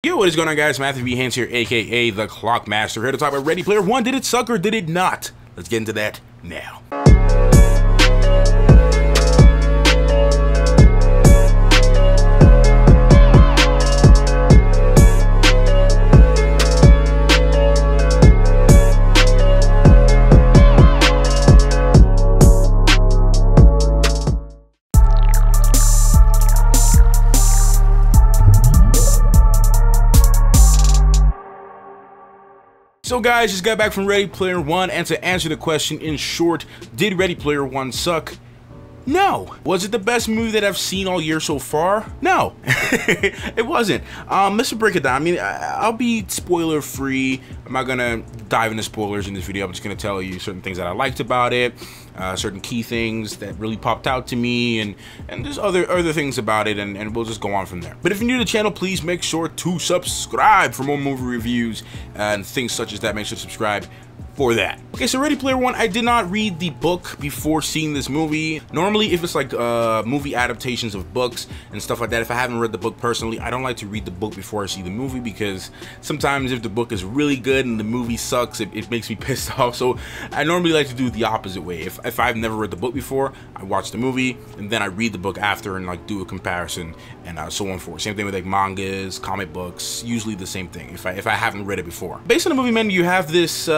Yo, what is going on, guys? Matthew B. Haynes here, aka the Clockmaster, here to talk about Ready Player One. Did it suck or did it not? Let's get into that now. So guys, just got back from Ready Player One, and to answer the question in short, did Ready Player One suck? No. Was it the best movie that I've seen all year so far? No, it wasn't. Let's break it down. I mean, I'll be spoiler free. I'm not gonna dive into spoilers in this video. I'm just gonna tell you certain things that I liked about it, certain key things that really popped out to me, and there's other things about it, and we'll just go on from there. But if you're new to the channel, please make sure to subscribe for more movie reviews and things such as that. Make sure to subscribe for that. Okay, so Ready Player One, I did not read the book before seeing this movie. Normally, if it's like movie adaptations of books and stuff like that, if I haven't read the book personally, I don't like to read the book before I see the movie, because sometimes if the book is really good and the movie sucks, it makes me pissed off. So I normally like to do it the opposite way. If I've never read the book before, I watch the movie and then I read the book after and like do a comparison and so on forth. Same thing with like mangas, comic books, usually the same thing if I haven't read it before. Based on the movie, man, you have this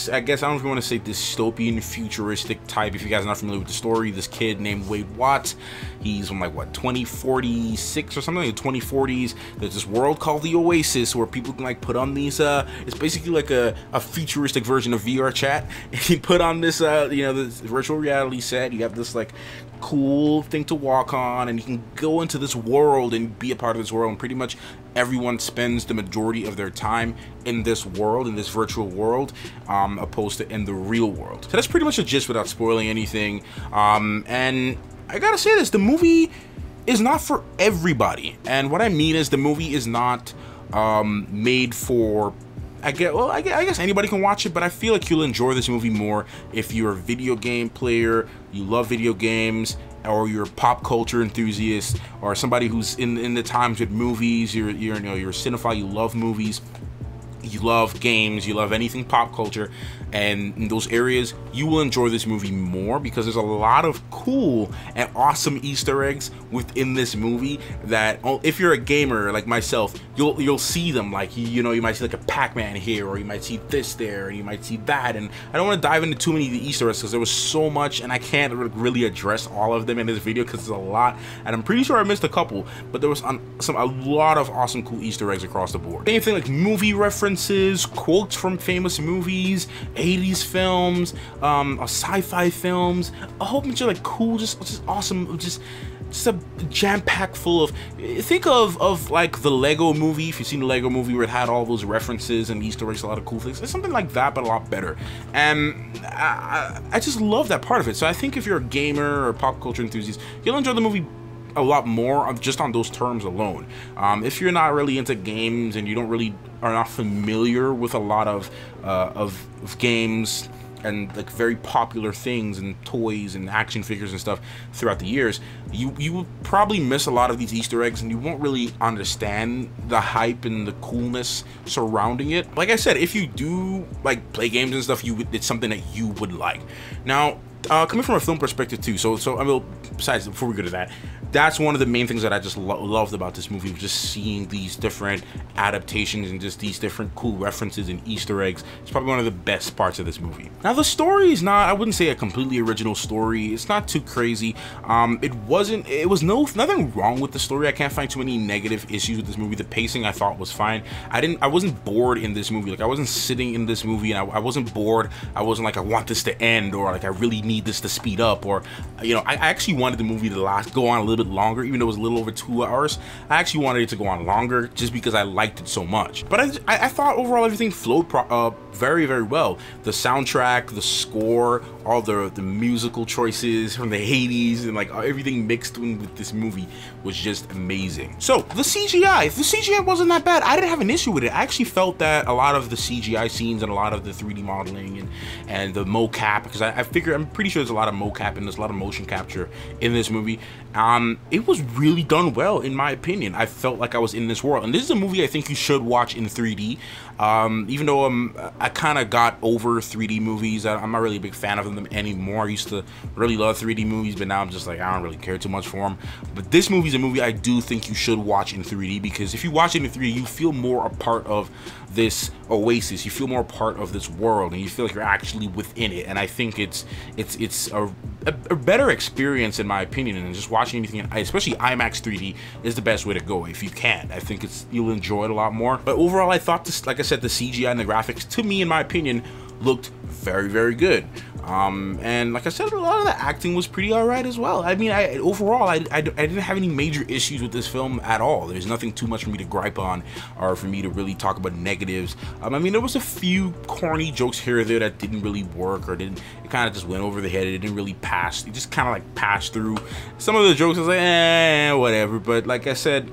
I guess, I don't know if you want to say dystopian, futuristic type. If you guys are not familiar with the story, this kid named Wade Watts, he's from like what, 2046 or something, like the 2040s. There's this world called the Oasis where people can like put on these it's basically like a futuristic version of VR chat. And you put on this you know, this virtual reality set. You have this like cool thing to walk on, and you can go into this world and be a part of this world, and pretty much everyone spends the majority of their time in this world, in this virtual world, opposed to in the real world. So that's pretty much the gist without spoiling anything. And I gotta say this, the movie is not for everybody, and what I mean is the movie is not made for, I guess anybody can watch it, but I feel like you'll enjoy this movie more if you're a video game player, you love video games, or you're a pop culture enthusiast, or somebody who's in the times with movies. You're you know, you're a cinephile, you love movies, you love games, you love anything pop culture, and in those areas you will enjoy this movie more, because there's a lot of cool and awesome Easter eggs within this movie that, if you're a gamer like myself, you'll see them. Like, you know, you might see like a Pac-Man here, or you might see this there, and you might see that. And I don't want to dive into too many of the Easter eggs because there was so much, and I can't really address all of them in this video because there's a lot, and I'm pretty sure I missed a couple, but there was a lot of awesome cool Easter eggs across the board. Same thing like movie references, quotes from famous movies, 80s films, sci-fi films, a whole bunch of like cool, just awesome, just a jam-packed full of, think of like the Lego movie. If you've seen the Lego movie where it had all those references and Easter eggs, a lot of cool things, it's something like that, but a lot better. And I just love that part of it. So I think if you're a gamer or pop culture enthusiast, you'll enjoy the movie a lot more just on those terms alone. If you're not really into games and you are not familiar with a lot of games and like very popular things and toys and action figures and stuff throughout the years, you will probably miss a lot of these Easter eggs, and you won't really understand the hype and the coolness surrounding it. Like I said, if you do like play games and stuff, it's something that you would like. Now, coming from a film perspective too, so I will, besides, before we go to that, that's one of the main things that I just loved about this movie, was just seeing these different adaptations and just these different cool references and Easter eggs. It's probably one of the best parts of this movie. Now, the story is not, I wouldn't say a completely original story. It's not too crazy. It was nothing wrong with the story. I can't find too many negative issues with this movie. The pacing I thought was fine. I wasn't bored in this movie. Like, I wasn't sitting in this movie and I wasn't bored. I wasn't like, I want this to end, or like I really need this to speed up, or, you know, I actually wanted the movie to go on a little bit longer, even though it was a little over 2 hours. I actually wanted it to go on longer just because I liked it so much. But I thought overall everything flowed very, very well. The soundtrack, the score, all the musical choices from the 80s, and like everything mixed in with this movie was just amazing. So the CGI wasn't that bad. I didn't have an issue with it. I actually felt that a lot of the CGI scenes and a lot of the 3D modeling and the mocap, because I'm pretty sure there's a lot of mocap and there's a lot of motion capture in this movie. it was really done well, in my opinion. I felt like I was in this world, and this is a movie I think you should watch in 3D. Even though I kind of got over 3D movies, I'm not really a big fan of them anymore. I used to really love 3D movies, but now I'm just like, I don't really care too much for them. But this movie is a movie I do think you should watch in 3D, because if you watch it in 3D, you feel more a part of this oasis, you feel more a part of this world, and you feel like you're actually within it. And I think it's a better experience, in my opinion, and just watching anything, especially IMAX 3D, is the best way to go if you can. I think you'll enjoy it a lot more. But overall, I thought this, like I said, the CGI and the graphics, to me, in my opinion, looked very, very good. And like I said, a lot of the acting was pretty alright as well. I mean, overall, I didn't have any major issues with this film at all. There's nothing too much for me to gripe on, or for me to really talk about negatives. I mean, there was a few corny jokes here or there that didn't really work, or it kind of just went over the head. It didn't really pass. It just kind of like passed through. Some of the jokes I was like, whatever. But like I said,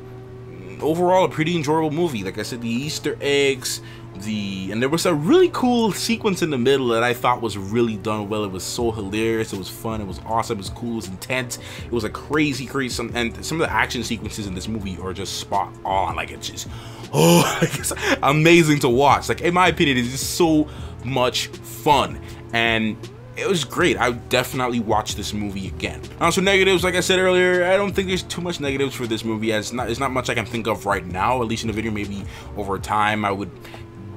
overall, a pretty enjoyable movie. Like I said, the Easter eggs, and there was a really cool sequence in the middle that I thought was really done well. It was so hilarious, it was fun, it was awesome, it was cool, it was intense, it was a crazy, and some of the action sequences in this movie are just spot on. Like, it's just, it's amazing to watch. Like, in my opinion, it's just so much fun, and it was great. I would definitely watch this movie again. So negatives, like I said earlier, I don't think there's too much negatives for this movie. It's not much I can think of right now, at least in the video. Maybe over time I would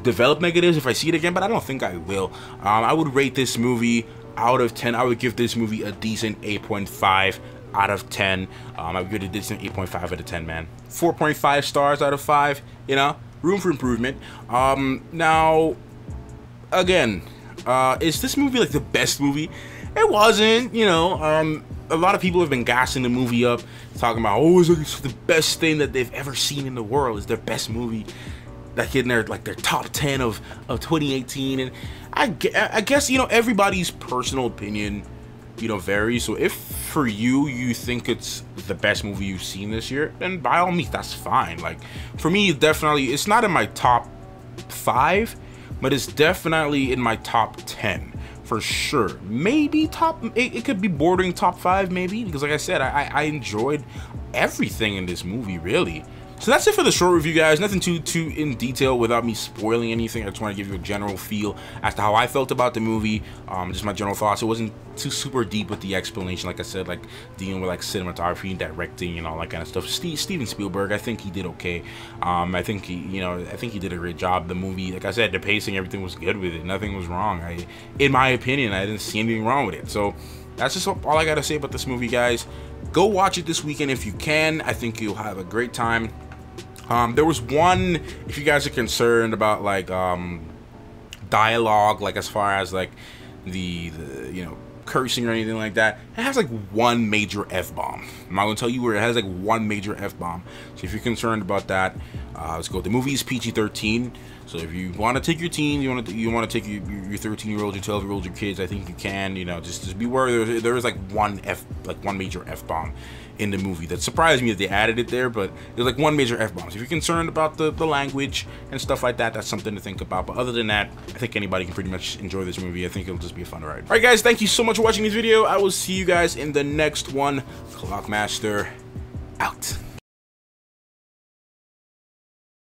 develop negatives if I see it again, but I don't think I will. I would rate this movie out of 10. I would give this movie a decent 8.5 out of 10. I would give it a decent 8.5 out of 10, man. 4.5 stars out of 5, you know, room for improvement. Now, again, is this movie like the best movie? It wasn't, you know. A lot of people have been gassing the movie up, talking about, oh, it's the best thing that they've ever seen in the world. It's their best movie. Like in their top 10 of 2018, and I guess, you know, everybody's personal opinion, you know, varies. So if for you think it's the best movie you've seen this year, then by all means, that's fine. Like, for me, definitely, it's not in my top 5, but it's definitely in my top 10 for sure. Maybe it could be bordering top 5, maybe, because like I said, I enjoyed everything in this movie, really. So that's it for the short review, guys. Nothing too in detail without me spoiling anything. I just want to give you a general feel as to how I felt about the movie. Just my general thoughts. It wasn't too super deep with the explanation, like I said, like dealing with like cinematography and directing and all that kind of stuff. Steven Spielberg, I think he did okay. I think he did a great job. The movie, like I said, the pacing, everything was good with it. Nothing was wrong. In my opinion, I didn't see anything wrong with it. So that's just all I gotta say about this movie, guys. Go watch it this weekend if you can. I think you'll have a great time. There was one, if you guys are concerned about like dialogue, like as far as like the you know, cursing or anything like that, it has like one major F-bomb. I'm not gonna tell you where. It has like one major F-bomb. So if you're concerned about that, let's go. The movie is PG-13. So if you want to take your teen, you want to take your 13-year-olds, your 12-year-olds, your kids, I think you can. You know, just be aware there is like one major F-bomb in the movie. That surprised me that they added it there, but there's like one major F-bomb. So if you're concerned about the language and stuff like that, that's something to think about. But other than that, I think anybody can pretty much enjoy this movie. I think it'll just be a fun ride. All right, guys, thank you so much for watching this video. I will see you guys in the next one. Clockmaster out.